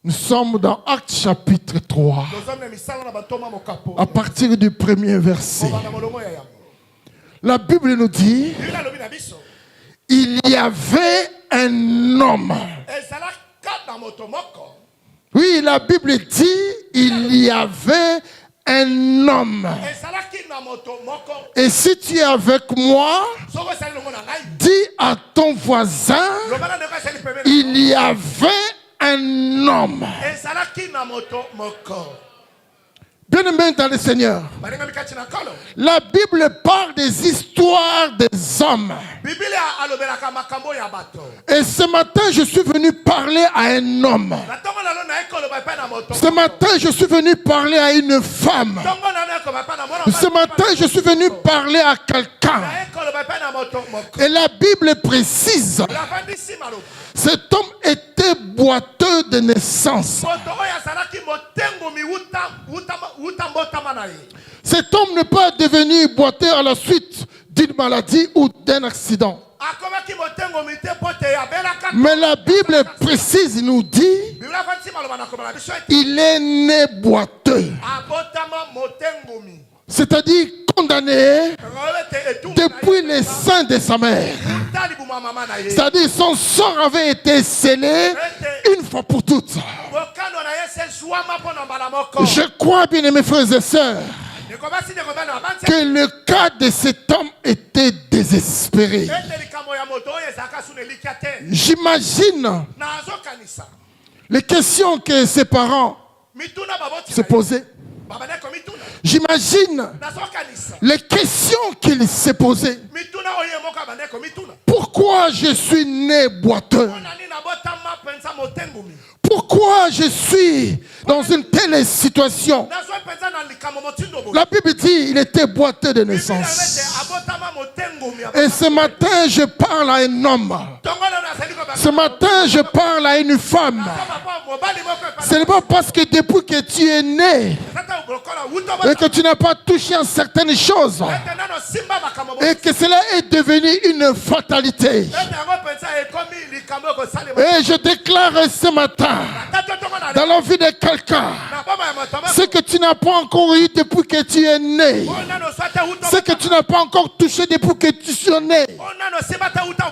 Nous sommes dans Actes chapitre 3, à partir du premier verset. La Bible nous dit, il y avait un homme. Oui, la Bible dit, il y avait un homme. Et si tu es avec moi, dis à ton voisin, il y avait un homme. Bien-aimé dans le Seigneur, la Bible parle des histoires des hommes. Et ce matin, je suis venu parler à un homme. Ce matin, je suis venu parler à une femme. Ce matin, je suis venu parler à quelqu'un. Et la Bible précise, cet homme était boiteux de naissance. Cet homme n'est pas devenu boiteux à la suite d'une maladie ou d'un accident. Mais la Bible précise, nous dit, il est né boiteux. C'est-à-dire condamné depuis le sein de sa mère. C'est-à-dire son sort avait été scellé une fois pour toutes. Je crois, bien mes frères et sœurs, que le cas de cet homme était désespéré. J'imagine les questions que ses parents se posaient. J'imagine les questions qu'il s'est posées. Pourquoi je suis né boiteux? Pourquoi je suis dans une telle situation? La Bible dit qu'il était boiteux de naissance. Et ce matin, je parle à un homme. Ce matin, je parle à une femme. Ce n'est pas parce que depuis que tu es né et que tu n'as pas touché à certaines choses et que cela est devenu une fatalité. Et je déclare ce matin dans la vie de quelqu'un, ce que tu n'as pas encore eu depuis que tu es né, ce que tu n'as pas encore touché depuis que tu es né,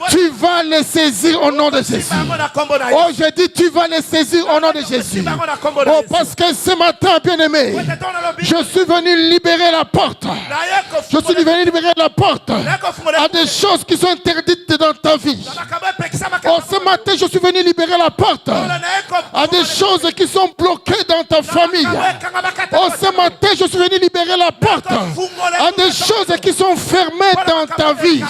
tu vas les saisir au nom de Jésus. Oh, je dis tu vas les saisir au nom de Jésus. Oh, parce que ce matin, bien-aimé, je suis venu libérer la porte. Je suis venu libérer la porte à des choses qui sont interdites dans ta vie. Oh, ce matin, je suis venu libérer la porte à des choses qui sont bloquées dans ta famille. Oh, ce matin, je suis venu libérer la porte à des choses qui sont fermées dans ta vie.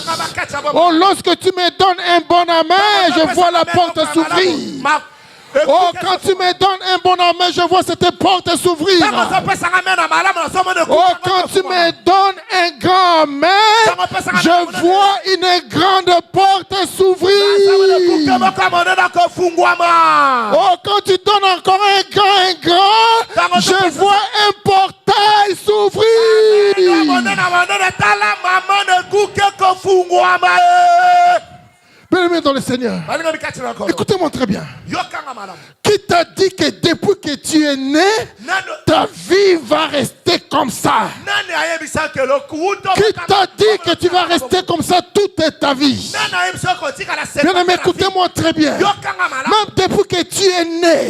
Oh, lorsque tu me donnes un bon amen, je vois la porte s'ouvrir. Oh, quand tu me donnes un bon amen, je vois cette porte s'ouvrir. Oh, quand tu me donnes un grand amen, je vois une grande porte s'ouvrir. Oh, quand tu donnes encore un grand, je vois un portail s'ouvrir. Bien-aimé dans le Seigneur, écoutez-moi très bien. Qui t'a dit que depuis que tu es né, ta vie va rester comme ça? Qui t'a dit que tu vas rester comme ça toute ta vie? Bien-aimé, écoutez-moi très bien. Même depuis que tu es né,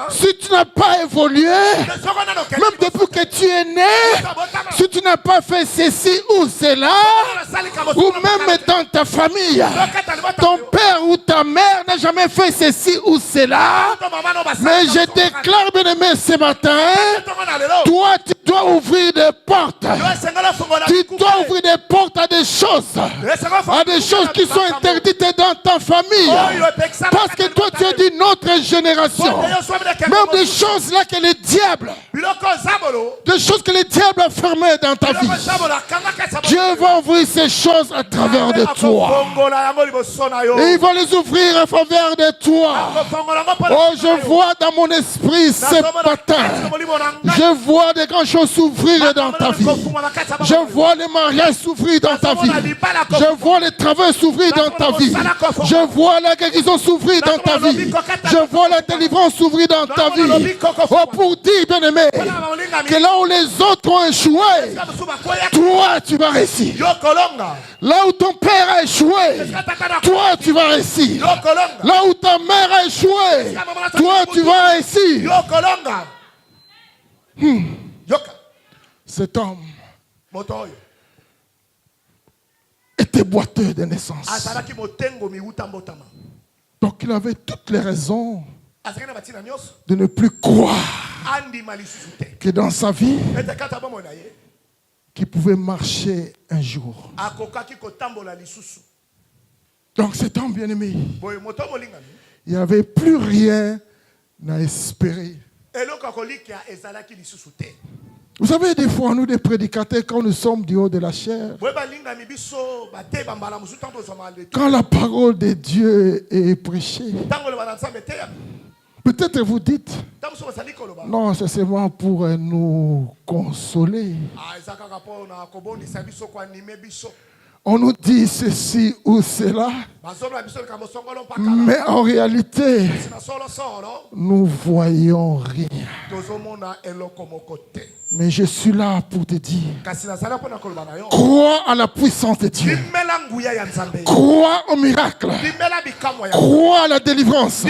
si tu n'as pas évolué, même depuis que tu es né, si tu n'as pas fait ceci ou cela, ou même dans ta famille, ton père ou ta mère n'a jamais fait ceci ou cela, mais je déclare, bien-aimé, ce matin, toi, tu dois ouvrir des portes. Tu dois ouvrir des portes à des choses qui sont interdites dans ta famille. Parce que toi, tu es d'une autre génération. Même des choses là que le diable des choses que le diable a fermées dans ta vie. Dieu va ouvrir ces choses à travers de toi. Et il va les ouvrir à faveur de toi. Oh, je vois dans mon esprit ce matin. Je vois des grandes choses s'ouvrir dans ta vie. Je vois les mariages s'ouvrir dans ta vie. Je vois les travaux s'ouvrir dans ta vie. Je vois la guérison s'ouvrir dans ta vie. Je vois la délivrance s'ouvrir dans ta vie. Oh, pour dire, bien-aimé, que là où les autres ont échoué, toi, tu vas réussir. Là où ton père a échoué, toi, tu vas réussir. Là où ta mère a échoué, toi, tu vas réussir. Cet homme était boiteux de naissance. Donc il avait toutes les raisons de ne plus croire que dans sa vie, qu'il pouvait marcher un jour. Donc cet homme bien-aimé, il n'y avait plus rien à espérer. Vous savez, des fois, nous, des prédicateurs, quand nous sommes du haut de la chair, quand la parole de Dieu est prêchée, peut-être vous dites, non, c'est seulement pour nous consoler. On nous dit ceci ou cela, mais en réalité, nous voyons rien. Mais je suis là pour te dire, crois à la puissance de Dieu, crois au miracle, crois à la délivrance,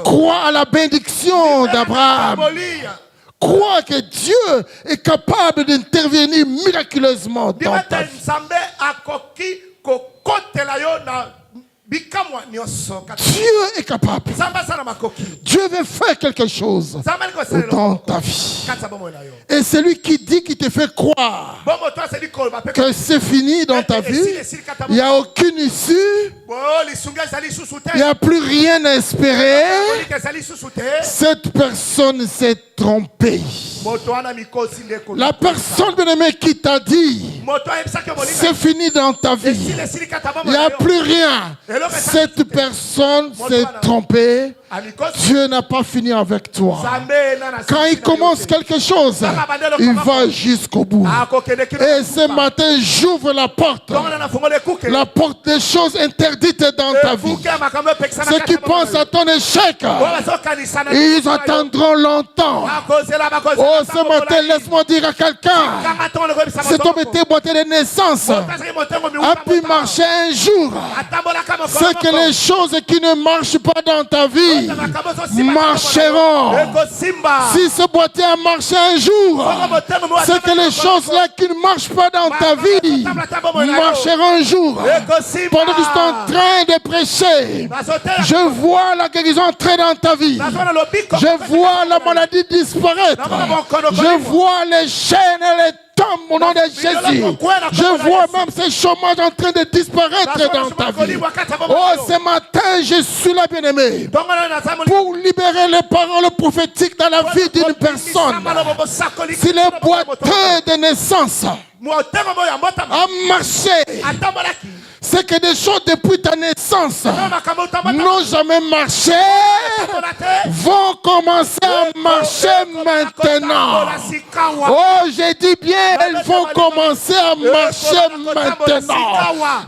crois à la bénédiction d'Abraham. Crois que Dieu est capable d'intervenir miraculeusement dans ta vie. Dieu est capable. Dieu veut faire quelque chose dans ta vie. Et celui qui dit qu'il te fait croire que c'est fini dans ta vie, il n'y a aucune issue, il n'y a plus rien à espérer, cette personne s'est trompée. La personne bien-aimée qui t'a dit c'est fini dans ta vie, il n'y a plus rien, cette personne s'est trompée. Dieu n'a pas fini avec toi. Quand il commence quelque chose, il va jusqu'au bout. Et ce matin, j'ouvre la porte des choses interdites dans ta vie. Ceux qui pensent à ton échec, ils attendront longtemps. Oh, ce matin, laisse-moi dire à quelqu'un, cet homme était boité de naissance, a pu marcher un jour. C'est que les choses qui ne marchent pas dans ta vie marcheront. Si ce boîtier a marché un jour, c'est que les choses là qui ne marchent pas dans ta vie marcheront un jour. Pendant que je suis en train de prêcher, je vois la guérison entrer dans ta vie. Je vois la maladie disparaître. Je vois les chaînes et les tombent au nom de Jésus. Je vois même ces chômages en train de disparaître dans ta vie. Oh, ce matin, je suis là, bien-aimé, pour libérer les paroles prophétiques dans la vie d'une personne. Si le boiteux de naissance a marché, c'est que des choses depuis ta naissance n'ont jamais marché, vont commencer à marcher maintenant. Oh, j'ai dit bien, elles vont commencer à marcher maintenant.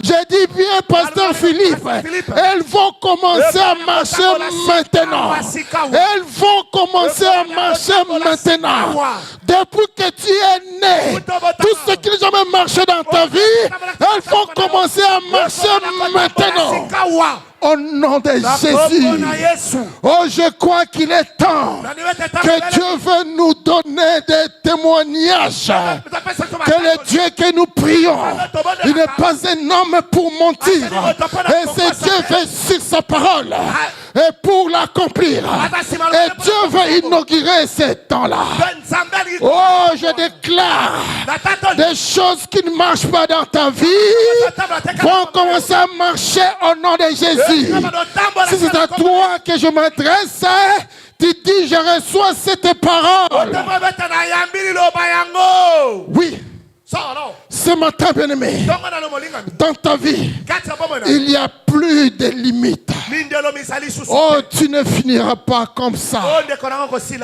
J'ai dit bien, Pasteur Philippe, elles vont commencer à marcher maintenant. Elles vont commencer à marcher maintenant. Depuis que tu es né, tout ce qui n'a jamais marché dans ta vie, elles vont commencer à marcher maintenant. Au nom de Jésus. Oh, je crois qu'il est temps que Dieu veut nous donner des témoignages. Que le Dieu que nous prions, il n'est pas un homme pour mentir. Et c'est Dieu fait sur sa parole et pour l'accomplir. Et Dieu veut inaugurer ce temps-là. Oh, je déclare des choses qui ne marchent pas dans ta vie vont commencer à marcher au nom de Jésus. Si c'est à toi que je m'adresse, Tu dis, je reçois cette parole. Oui. Ce matin, bien-aimé, dans ta vie, il n'y a plus de limites. Oh, tu ne finiras pas comme ça.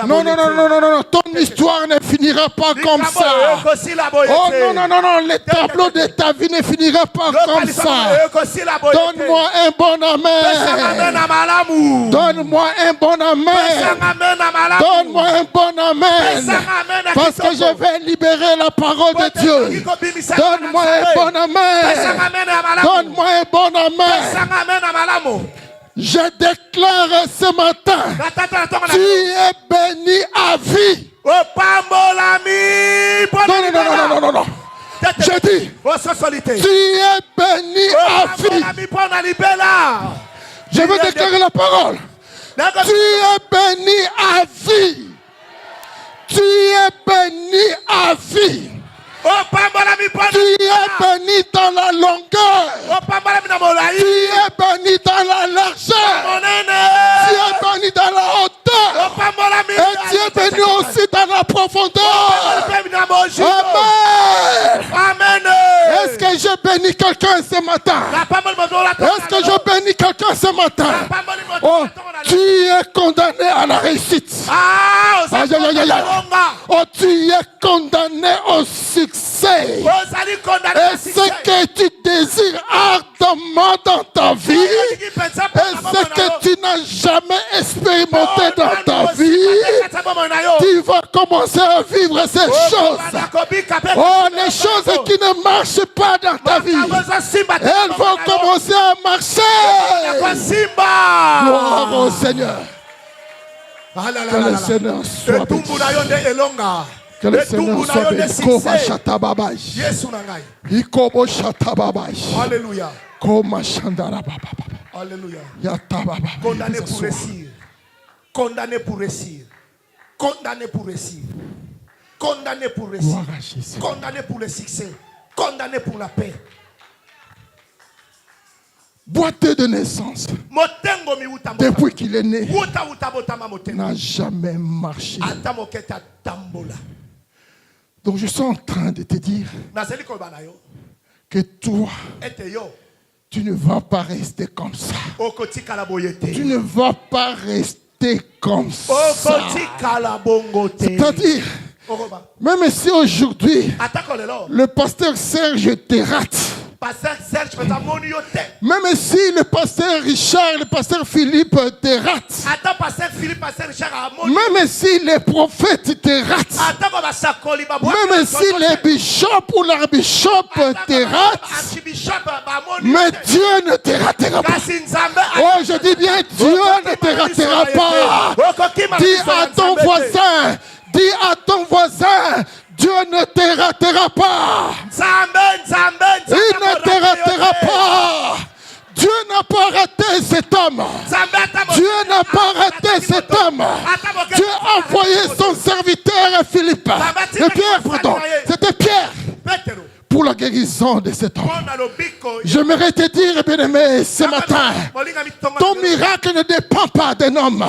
Non, non, non, non, non, non, ton histoire ne finira pas comme ça. Oh, non, non, non, non, le tableau de ta vie ne finira pas comme ça. Donne-moi un bon amen. Donne-moi un bon amen. Donne-moi un bon amen. Parce que je vais libérer la parole de Dieu. Donne-moi un bon amen. Donne-moi un bon amen. Je déclare ce matin, tu es béni à vie. Non, non, non, non, non, non, non. Je dis, tu es béni à vie. Je veux déclarer la parole. Tu es béni à vie. Tu es béni à vie. Tu es béni dans la longueur. Tu es béni dans la largeur. Tu es béni dans la hauteur. Et tu es béni aussi dans la profondeur. Amen. Amen. Est-ce que je bénis quelqu'un ce matin? Est-ce que je bénis quelqu'un ce matin? Oh, tu es condamné à la réussite. Oh, tu es condamné au succès. Et ce que tu désires ardemment dans ta vie, et ce que tu n'as jamais expérimenté dans ta vie, tu vas commencer à vivre ces choses. Oh, les choses qui ne marchent pas dans ta vie, elles vont commencer à marcher. Gloire au Seigneur. Que le Seigneur soit béni. Que le Seigneur soit béni. Koma shatababai. Ikobo shatababai. Alléluia. Koma shandara baba. Alléluia. Yatababa. Condamné pour réussir. Condamné pour réussir. Condamné pour réussir. Condamné pour réussir. Condamné pour le succès. Condamné pour la paix. Boité de naissance, depuis qu'il est né, n'a jamais marché. Donc je suis en train de te dire que toi, tu ne vas pas rester comme ça. Tu ne vas pas rester comme ça. C'est-à-dire, même si aujourd'hui, le pasteur Serge te rate, même si le pasteur Richard, le pasteur Philippe te rate, même si les prophètes te ratent, même si les bishops ou l'archbishop te ratent, mais Dieu ne te ratera pas. Oh, je dis bien, Dieu ne te ratera pas. Dis à ton voisin, dis à ton voisin, Dieu ne te ratera pas. Il ne te ratera pas. Dieu n'a pas raté cet homme. Dieu n'a pas raté cet homme. Dieu a envoyé son serviteur Philippe. Pierre, pardon. C'était Pierre. Pour la guérison de cet homme. J'aimerais te dire, bien-aimé, ce matin, ton miracle ne dépend pas d'un homme,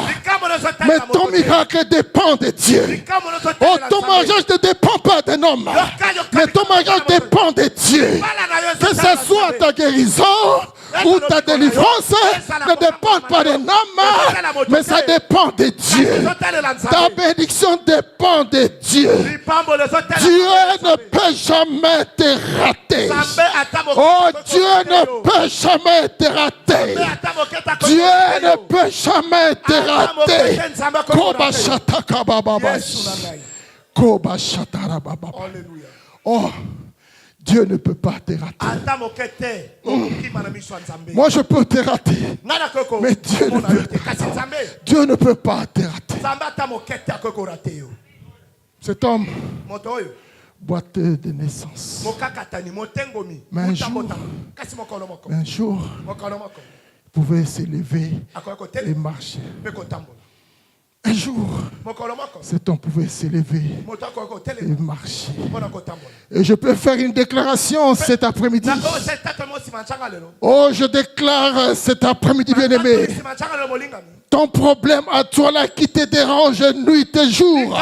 mais ton miracle dépend de Dieu. Oh, ton mariage ne dépend pas d'un homme, mais ton mariage dépend de Dieu. Que ce soit ta guérison ou ta délivrance ne dépend pas d'un homme, mais ça dépend de Dieu. Ta bénédiction dépend de Dieu. Dieu ne peut jamais te rater. Oh, Dieu ne peut jamais te rater. Dieu ne peut jamais te rater. Oh, Dieu ne peut pas te rater. Moi, je peux te rater, mais Dieu ne peut pas. Dieu ne peut pas te rater. Cet homme, boiteux de naissance. Mais un jour, il pouvait s'élever et marcher. Un jour, cet homme pouvait s'élever et marcher. Et je peux faire une déclaration cet après-midi. Oh, je déclare cet après-midi, bien-aimé, Ton problème à toi là qui te dérange nuit et jour.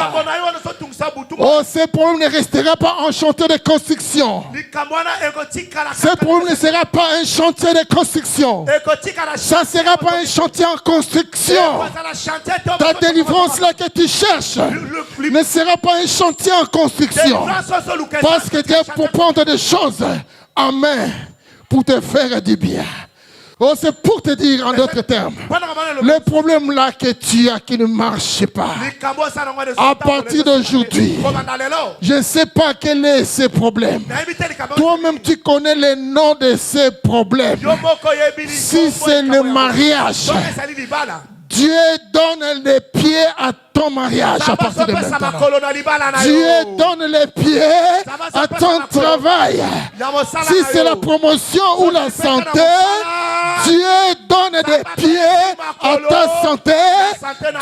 Oh, ce problème ne restera pas un chantier de construction. Ce problème ne sera pas un chantier de construction. Ça ne sera pas un chantier en construction. Ta délivrance là que tu cherches ne sera pas un chantier en construction. Parce que Dieu pour prendre des choses en main pour te faire du bien. Oh, c'est pour te dire en d'autres termes, le problème là que tu as qui ne marche pas, à partir d'aujourd'hui, je ne sais pas quel est ce problème. Toi-même, tu connais les noms de ces problèmes. Si c'est le mariage, Dieu donne les pieds à ton mariage à partir de maintenant. Dieu donne les pieds à ton travail. Si c'est la promotion ou la santé, Dieu donne des pieds à ta santé.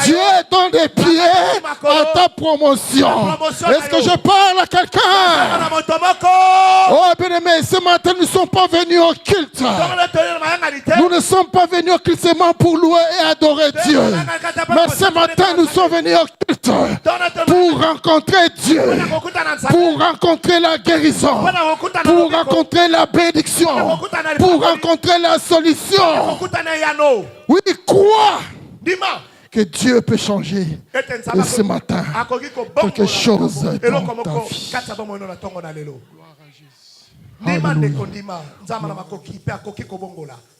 Dieu donne des pieds à ta promotion. Est-ce que je parle à quelqu'un? Oh, bien aimé, ce matin, nous ne sommes pas venus au culte. Nous ne sommes pas venus au culte seulement pour louer et adorer Dieu. Mais ce matin, nous sommes venus au culte pour rencontrer Dieu, pour rencontrer la guérison, pour rencontrer la bénédiction, pour rencontrer la solution. Oui, crois que Dieu peut changer. Et ce matin, quelque chose dans ta vie.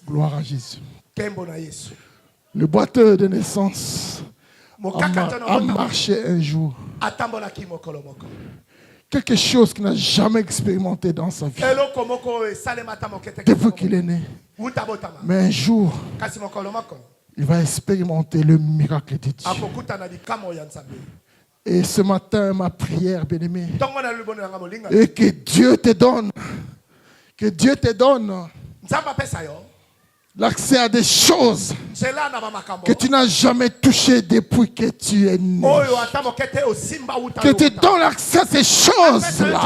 Gloire à Jésus. Le boiteux de naissance a marché un jour. Quelque chose qu'il n'a jamais expérimenté dans sa vie. Depuis qu'il est né. Mais un jour, il va expérimenter le miracle de Dieu. Et ce matin, ma prière, bien-aimé, et que Dieu te donne, l'accès à des choses que tu n'as jamais touchées depuis que tu es né. Que tu donnes l'accès à ces choses-là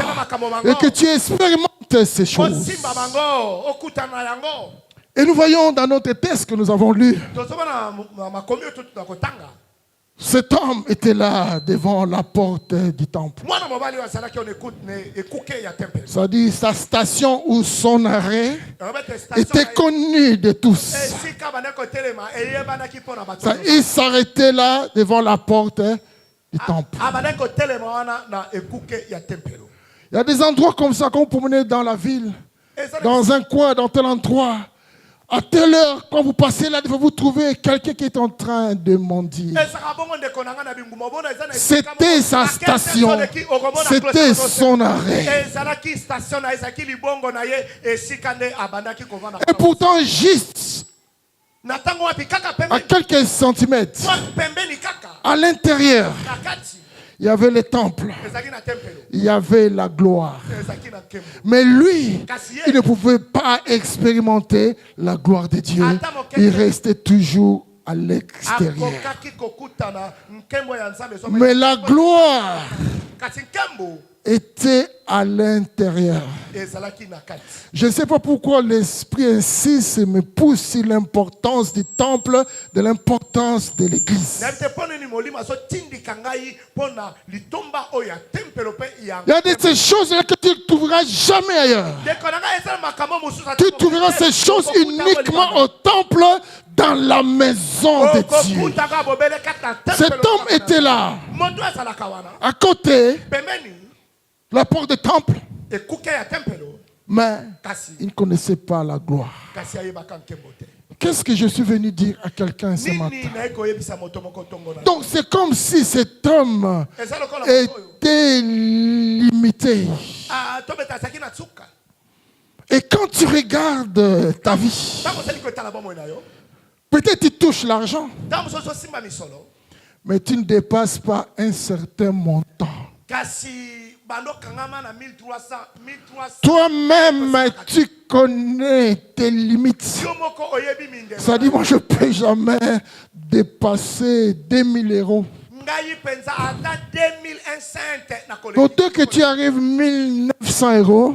et que tu expérimentes ces choses. Et nous voyons dans notre texte que nous avons lu, cet homme était là devant la porte du temple. Ça dit sa station ou son arrêt était connu de tous. Il s'arrêtait là devant la porte du temple. Il y a des endroits comme ça quand vous promenez dans la ville, dans un coin, dans tel endroit. À telle heure, quand vous passez là, vous trouvez quelqu'un qui est en train de mendier. C'était sa station. C'était son arrêt. Et pourtant, juste à quelques centimètres, à l'intérieur, il y avait le temple. Il y avait la gloire. Mais lui, il ne pouvait pas expérimenter la gloire de Dieu. Il restait toujours à l'extérieur. Mais la gloire était à l'intérieur. Je ne sais pas pourquoi l'Esprit insiste et me pousse sur l'importance du temple, de l'importance de l'église. Il y a des choses que tu ne trouveras jamais ailleurs. Tu trouveras ces choses uniquement au temple, dans la maison de Dieu. Cet homme était là, à côté, la porte du temple, mais il ne connaissait pas la gloire. Qu'est-ce que je suis venu dire à quelqu'un ce matin? Donc c'est comme si cet homme était limité. Et quand tu regardes ta vie, peut-être tu touches l'argent, mais tu ne dépasses pas un certain montant. Toi-même, tu connais tes limites. Ça dit, moi, je ne peux jamais dépasser 2000 euros. Donc, dès que tu arrives 1900 euros,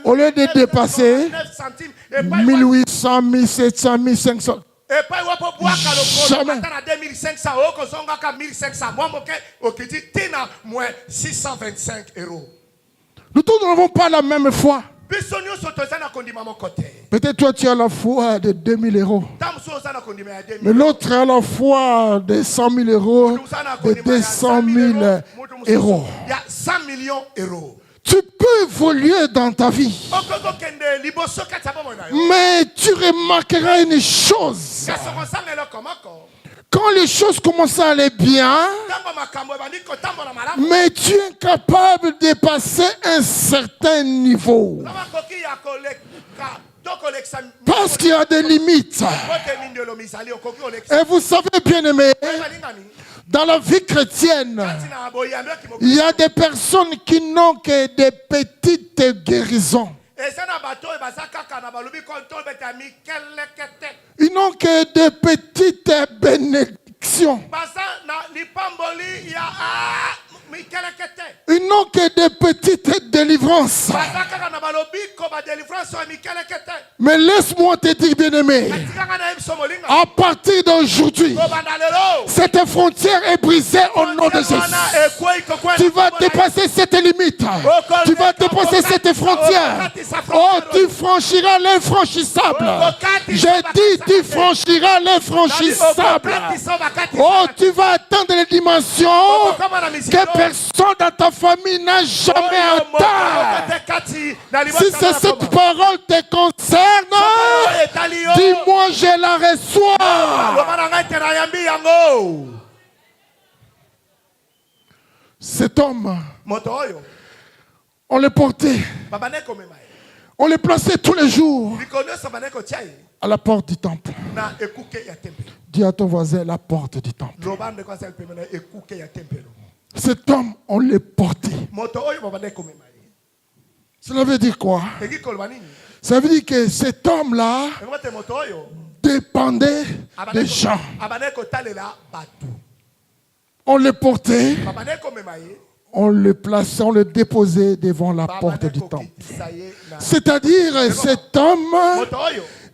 au lieu de dépasser 1800, 1700, 1500, Jamais. 2500 moins 625 €. Nous tous n'avons pas la même foi. Peut-être toi tu as la foi de 2000 €. Mais l'autre a la foi de 100 000 €, de 200 000 €. Il y a 100 millions d'euros. Tu peux évoluer dans ta vie. Mais tu remarqueras une chose. Quand les choses commencent à aller bien, mais tu es incapable de passer un certain niveau. Parce qu'il y a des limites. Et vous savez, bien aimé, dans la vie chrétienne, il y a des personnes qui n'ont que des petites guérisons. Ils n'ont que des petites bénédictions. Ils n'ont que des petites délivrances. Mais laisse-moi te dire, bien-aimé, à partir d'aujourd'hui, cette frontière est brisée au nom de Jésus. Tu vas dépasser cette limite. Tu vas dépasser cette frontière. Oh, tu franchiras l'infranchissable. J'ai dit, tu franchiras l'infranchissable. Oh, tu vas atteindre les dimensions que personne dans ta famille n'a jamais atteint. Si cette parole te concerne, dis-moi, je la reçois. Cet homme, on le portait, on le plaçait tous les jours à la porte du temple. Dis à ton voisin, la porte du temple. Cet homme, on le portait. Cela veut dire quoi? Ça veut dire que cet homme-là dépendait des gens. On le portait, on le plaçait, on le déposait devant la porte du temple. C'est-à-dire, cet homme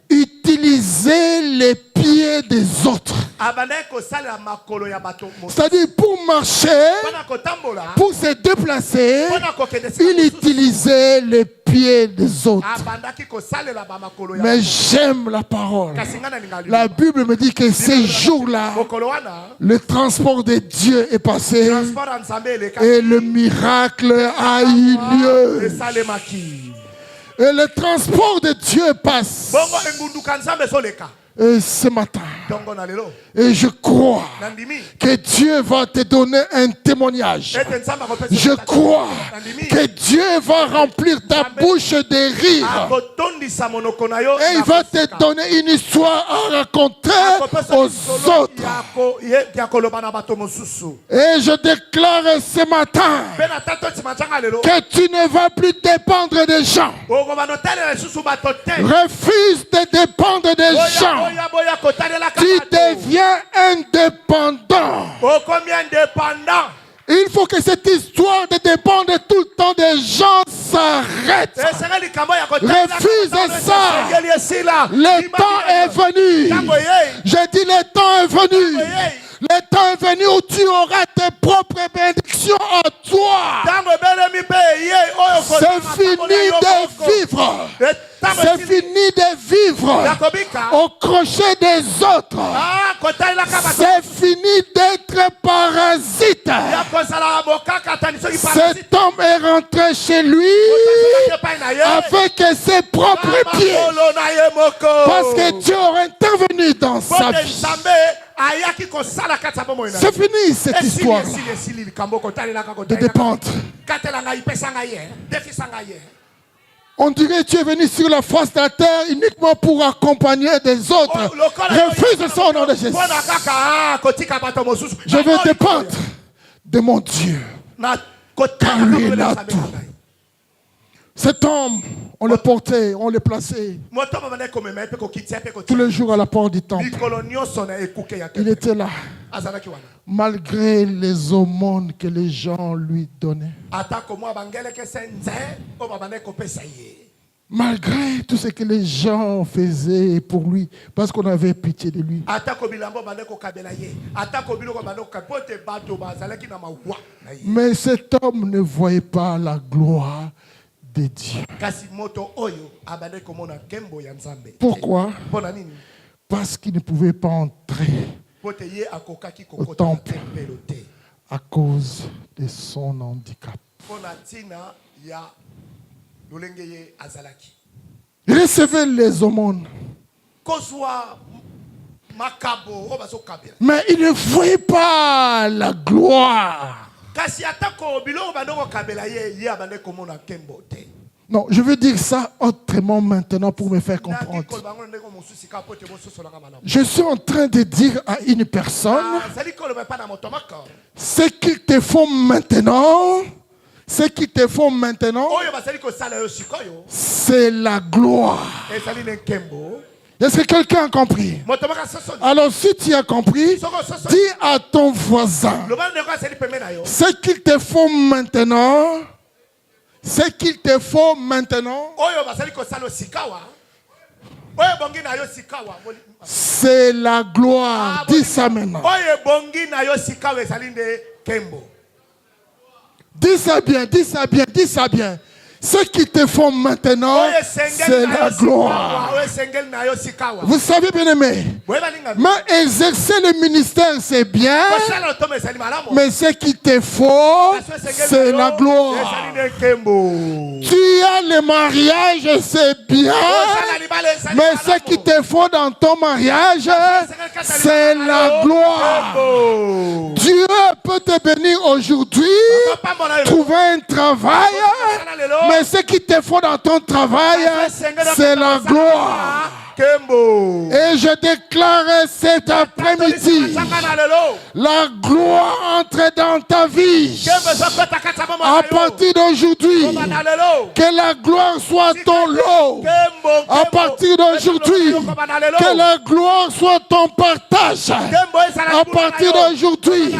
utilisait les pieds des autres. C'est-à-dire, pour marcher, pour se déplacer, il utilisait les pieds des autres. Mais j'aime la parole. La Bible me dit que ces jours-là, le transport de Dieu est passé et le miracle a eu lieu. Et le transport de Dieu passe. Et ce matin, et je crois que Dieu va te donner un témoignage. Je crois que Dieu va remplir ta bouche de rire. Et il va te donner une histoire à raconter aux autres. Et je déclare ce matin que tu ne vas plus dépendre des gens. Refuse de dépendre des gens. Tu deviens indépendant. Il faut que cette histoire de dépendre tout le temps des gens s'arrête. Refuse ça. Le temps est venu. J'ai dit le temps est venu. Le temps est venu où tu auras tes propres bénédictions à toi. C'est fini de vivre. C'est fini de vivre au crochet des autres. C'est fini d'être parasite. Cet homme est rentré chez lui avec ses propres pieds. Parce que Dieu aurait intervenu dans sa vie. C'est fini cette histoire de dépendre. On dirait que tu es venu sur la face de la terre uniquement pour accompagner des autres. Refuse ça au nom de Jésus. Je veux dépendre de mon Dieu. Car lui il a tout. Cet homme, on le portait, on le plaçait tous les jours à la porte du temple. Il était là, malgré les aumônes que les gens lui donnaient. Malgré tout ce que les gens faisaient pour lui, parce qu'on avait pitié de lui. Mais cet homme ne voyait pas la gloire de Dieu. Pourquoi? Parce qu'il ne pouvait pas entrer au temple à cause de son handicap. Il recevait les aumônes. Mais il ne voyait pas la gloire. Non, je veux dire ça autrement maintenant pour me faire comprendre. Je suis en train de dire à une personne, ce qu'il te faut maintenant, c'est la gloire. Est-ce que quelqu'un a compris? Alors si tu as compris, dis à ton voisin, ce qu'il te faut maintenant, c'est la gloire. Dis ça maintenant. Dis ça bien. Ce qui te font maintenant, c'est la gloire. Vous savez, bien aimé, mais exercer le ministère, c'est bien, mais ce qui te faut, c'est la gloire. Tu as le mariage, c'est bien, mais ce qui te faut dans ton mariage, c'est la gloire. Dieu peut te bénir aujourd'hui, trouver un travail, mais ce qui te faut dans ton travail, c'est la gloire. Et je déclare cet après-midi, la gloire entre dans ta vie. À partir d'aujourd'hui, que la gloire soit ton lot. À partir d'aujourd'hui, que la gloire soit ton partage. À partir d'aujourd'hui,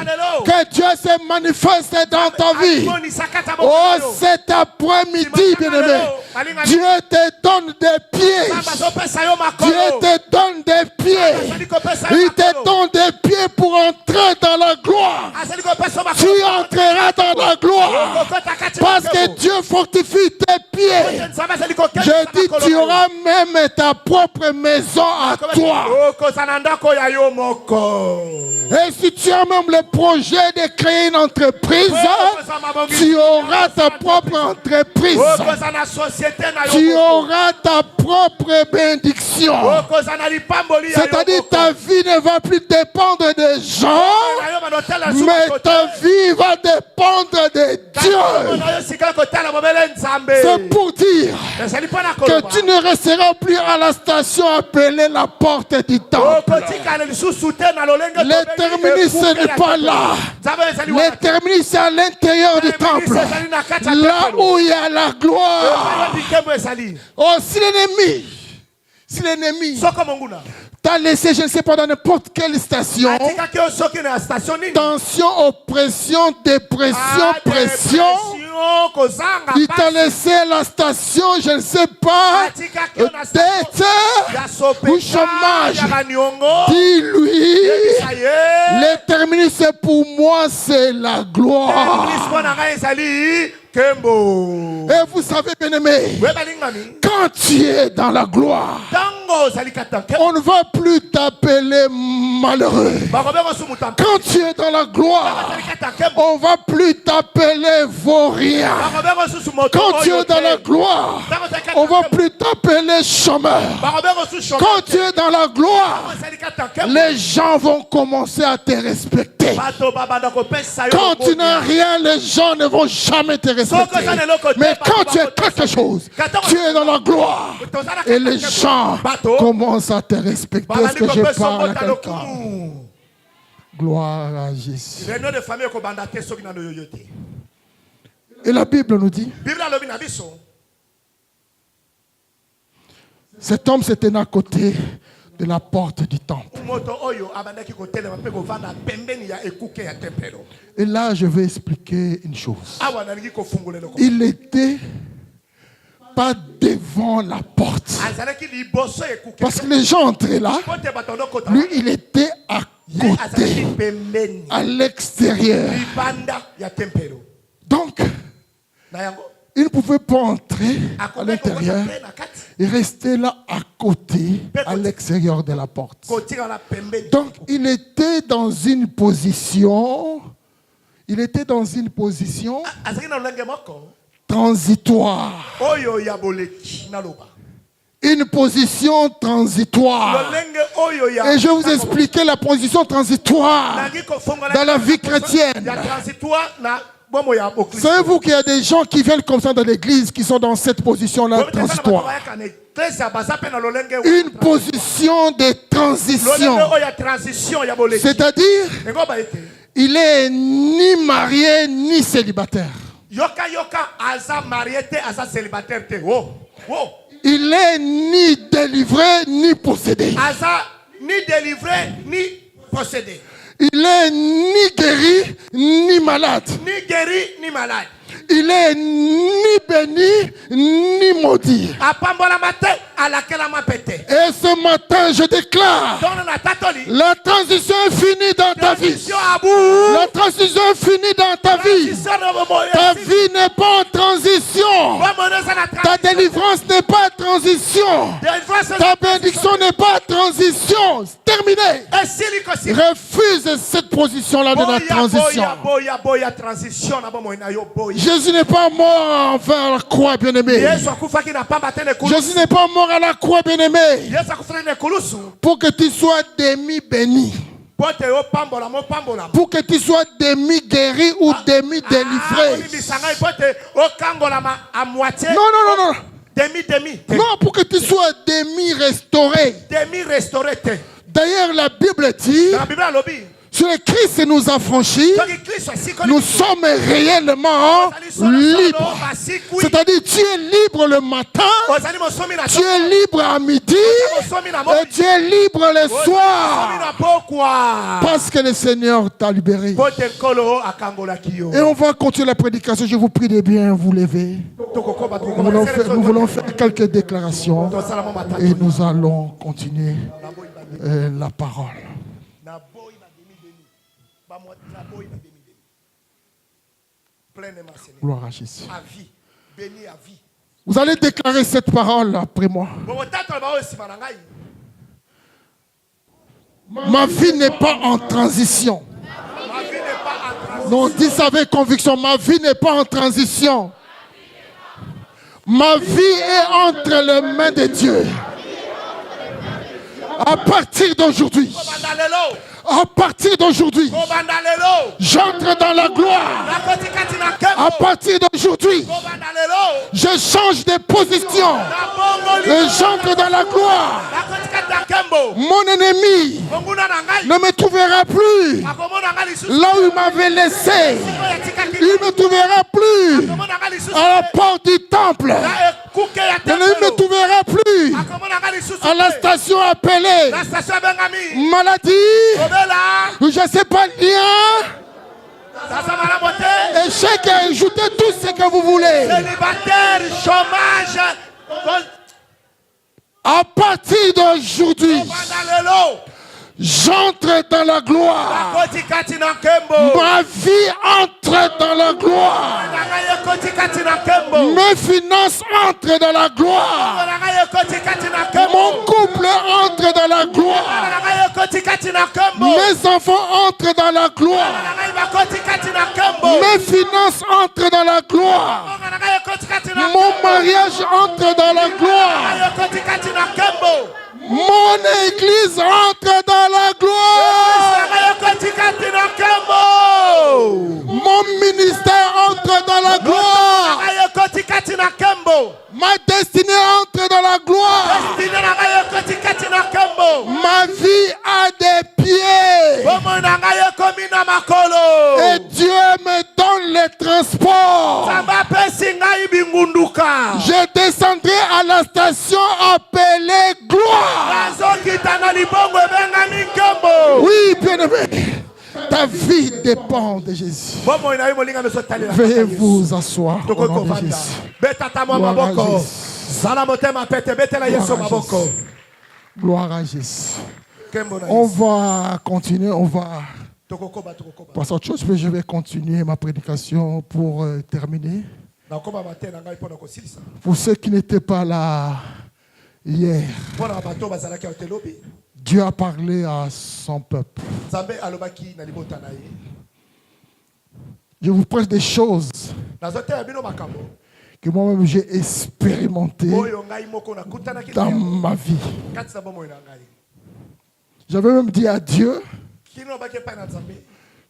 que Dieu se manifeste dans ta vie. Oh, cet après-midi, bien-aimé, Dieu te donne des pieds. Dieu te donne des pieds. Il te donne des pieds pour entrer dans la gloire. Tu entreras dans la gloire. Parce que Dieu fortifie tes pieds. Je dis, tu auras même ta propre maison à toi. Et si tu as même le projet de créer une entreprise, tu auras ta propre entreprise. Tu auras ta propre bénédiction. C'est-à-dire ta vie ne va plus dépendre des gens, mais ta vie va dépendre de Dieu. C'est pour dire que tu ne resteras plus à la station appelée la porte du temple. Le terminus n'est pas là. Le terminus c'est à l'intérieur du temple. Là où il y a la gloire. Oh, si l'ennemi t'a laissé, je ne sais pas, dans n'importe quelle station, tension, oppression, dépression, pression, il t'a laissé à la station, je ne sais pas, dette ou chômage. Dis-lui, le terminus pour moi, c'est la gloire. Et vous savez, bien-aimé, quand tu es dans la gloire, on ne va plus t'appeler malheureux. Quand tu es dans la gloire, on ne va plus t'appeler vaurien. Quand tu es dans la gloire, on ne va plus t'appeler chômeur. Quand tu es dans la gloire, les gens vont commencer à te respecter. Quand tu n'as rien, les gens ne vont jamais te respecter. Mais quand tu es quelque chose, tu es dans la gloire et les gens commencent à te respecter. Est-ce que je parle à quelqu'un? Gloire à Jésus. Et la Bible nous dit, cet homme se tenait à côté de la porte du temple. Et là, je vais expliquer une chose. Il était pas devant la porte. Parce que les gens entraient là. Lui, il était à côté, à l'extérieur. Donc, il ne pouvait pas entrer à l'intérieur et rester là à côté, à l'extérieur de la porte. Donc, il était dans une position transitoire. Une position transitoire. Et je vais vous expliquer la position transitoire dans la vie chrétienne. Savez-vous qu'il y a des gens qui viennent comme ça dans l'église qui sont dans cette position-là transitoire? Une position de transition. C'est-à-dire, il est ni marié ni célibataire. Il est ni délivré ni possédé. Il est ni guéri ni malade. Il est ni béni ni maudit. Et ce matin, je déclare, la transition est finie dans ta vie. La transition est finie dans ta vie. Ta vie n'est pas en transition. Ta délivrance n'est pas en transition. Ta bénédiction n'est pas en transition. Terminé. Refuse cette position-là de la transition. Jésus n'est pas mort envers la croix, bien-aimé. Jésus n'est pas mort à la croix, bien-aimé, pour que tu sois demi-béni, pour que tu sois demi-guéri ou demi-délivré. Non. Non, pour que tu sois demi-restauré. D'ailleurs, la Bible dit, sur le Christ nous a franchis, nous sommes réellement libres. C'est-à-dire, tu es libre le matin, tu es libre à midi, et tu es libre le soir. Parce que le Seigneur t'a libéré. Et on va continuer la prédication. Je vous prie de bien vous lever. Nous voulons faire quelques déclarations et nous allons continuer la parole. Gloire à Jésus. Vous allez déclarer cette parole après moi. Ma vie n'est pas en transition. Non, dis ça avec conviction. Ma vie n'est pas en transition. Ma vie est entre les mains de Dieu. À partir d'aujourd'hui. À partir d'aujourd'hui, j'entre dans la gloire. À partir d'aujourd'hui, je change de position. Et j'entre dans la gloire. Mon ennemi ne me trouvera plus là où il m'avait laissé. Il ne me trouvera plus à la porte du temple. Il ne me trouvera plus à la station appelée maladie. Je ne sais pas lien. Échec et ajoutez tout ce que vous voulez. À partir d'aujourd'hui, j'entre dans la gloire. Ma vie entre dans la gloire. Mes finances entrent dans la gloire. Mon couple entre dans la gloire. Mes enfants entrent dans la gloire. Mes finances entrent dans la gloire. Mon mariage entre dans la gloire. Mon église entre dans la gloire. Mon ministère entre dans la gloire. Ma destinée entre dans la gloire. Ma vie a des pieds. Et Dieu me donne les transports. Je descendrai à la station appelée gloire. Oui, bien-aimé. Ta vie dépend de Jésus. Veuillez vous asseoir au nom de Jésus. Gloire à Jésus. Gloire à Jésus. On va continuer, on va passer à autre chose, mais je vais continuer ma prédication pour terminer. Pour ceux qui n'étaient pas là hier, Dieu a parlé à son peuple. Je vous prêche des choses que moi-même j'ai expérimentées dans ma vie. J'avais même dit à Dieu,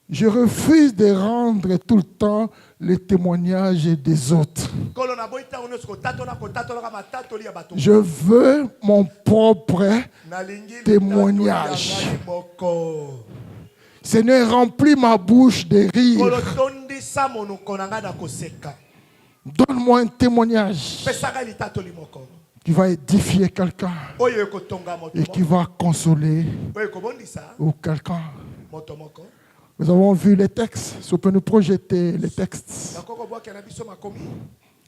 je refuse de rendre tout le temps les témoignages des autres. Je veux mon propre témoignage. Seigneur, remplis ma bouche de rire. Donne-moi un témoignage qui va édifier quelqu'un et qui va consoler ou quelqu'un. Nous avons vu les textes. Si on peut nous projeter les textes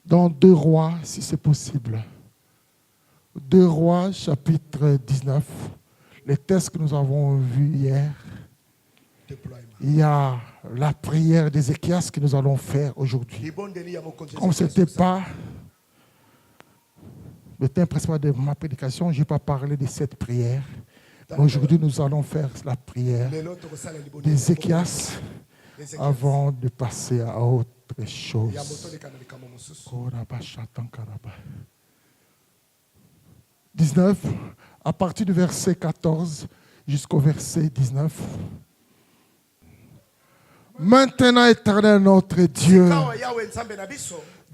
dans 2 Rois, si c'est possible. 2 Rois, chapitre 19. Les textes que nous avons vus hier. Il y a la prière d'Ézéchias que nous allons faire aujourd'hui. Comme ce n'était pas le thème principal de ma prédication, je n'ai pas parlé de cette prière. Aujourd'hui, nous allons faire la prière d'Ézéchias avant de passer à autre chose. 19, à partir du verset 14 jusqu'au verset 19. Maintenant, Éternel notre Dieu,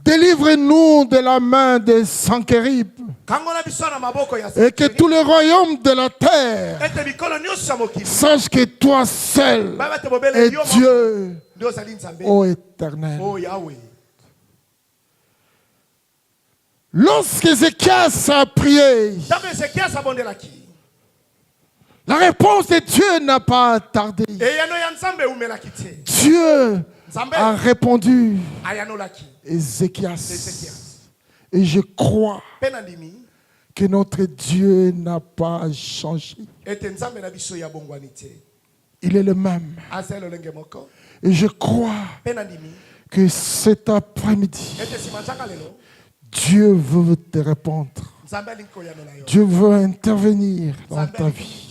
délivre-nous de la main des Sanchérib et que tout le royaume de la terre sache que toi seul es Dieu, ô Éternel. Lorsque Ézéchias a prié, la réponse de Dieu n'a pas tardé. Dieu a répondu Ézéchias. Et je crois que notre Dieu n'a pas changé. Il est le même. Et je crois que cet après-midi, Dieu veut te répondre. Dieu veut intervenir dans ta vie.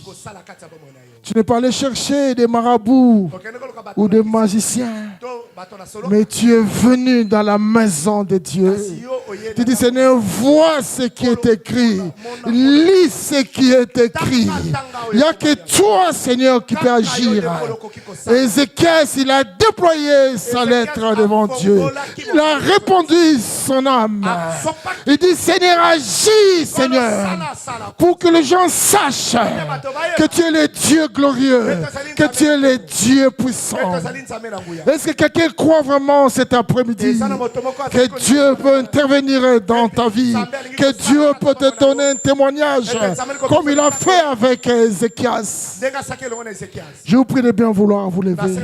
Tu n'es pas allé chercher des marabouts ou des magiciens, mais tu es venu dans la maison de Dieu. Tu dis, Seigneur, vois ce qui est écrit. Lis ce qui est écrit. Il n'y a que toi, Seigneur, qui peux agir. Ézéchias, il a déployé sa lettre devant Dieu. Il a répondu son âme. Il dit, Seigneur, agis, Seigneur, pour que les gens sachent que tu es le Dieu glorieux, que tu es le Dieu puissant. Est-ce que quelqu'un croit vraiment cet après-midi que Dieu peut intervenir dans ta vie, que Dieu peut te donner un témoignage comme il a fait avec Ézéchias? Je vous prie de bien vouloir vous lever.